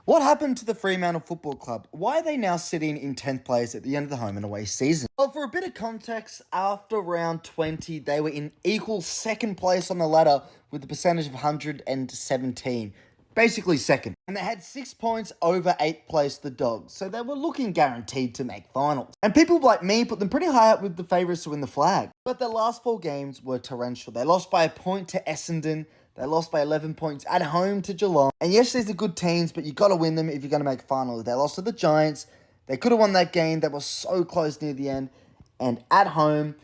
What happened to the Fremantle Football Club? Why are they now sitting in 10th place at the end of the home and away season? Well, for a bit of context, after round 20, they were in equal second place on the ladder with a percentage of 117. Basically second. And they had 6 points over 8th place, the Dogs. So they were looking guaranteed to make finals. And people like me put them pretty high up with the favourites to win the flag. But their last 4 games were torrential. They lost by a point to Essendon. They lost by 11 points at home to Geelong. And yes, these are good teams, but you got to win them if you're going to make finals. They lost to the Giants. They could have won that game. They were so close near the end. And at home,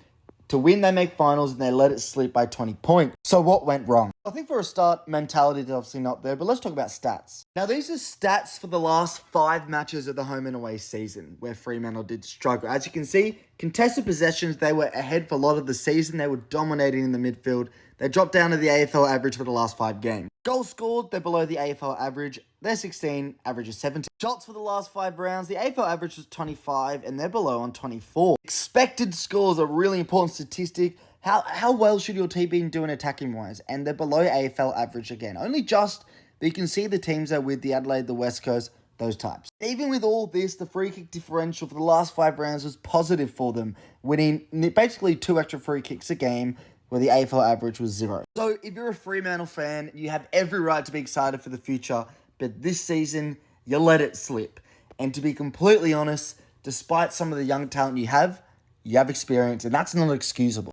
to win, they make finals, and they let it slip by 20 points. So what went wrong? I think for a start, mentality is obviously not there, but let's talk about stats. Now, these are stats for the last 5 matches of the home and away season, where Fremantle did struggle. As you can see, contested possessions, they were ahead for a lot of the season. They were dominating in the midfield. They dropped down to the AFL average for the last 5 games. Goals scored, they're below the AFL average. They're 16, average is 17. Shots for the last 5 rounds, the AFL average was 25, and they're below on 24. Expected scores, a really important statistic. How well should your team be doing attacking-wise? And they're below AFL average again. Only just, but you can see the teams are with the Adelaide, the West Coast, those types. Even with all this, the free kick differential for the last 5 rounds was positive for them, winning basically 2 extra free kicks a game, where the AFL average was 0. So if you're a Fremantle fan, you have every right to be excited for the future, but this season, you let it slip. And to be completely honest, despite some of the young talent you have experience, and that's not excusable.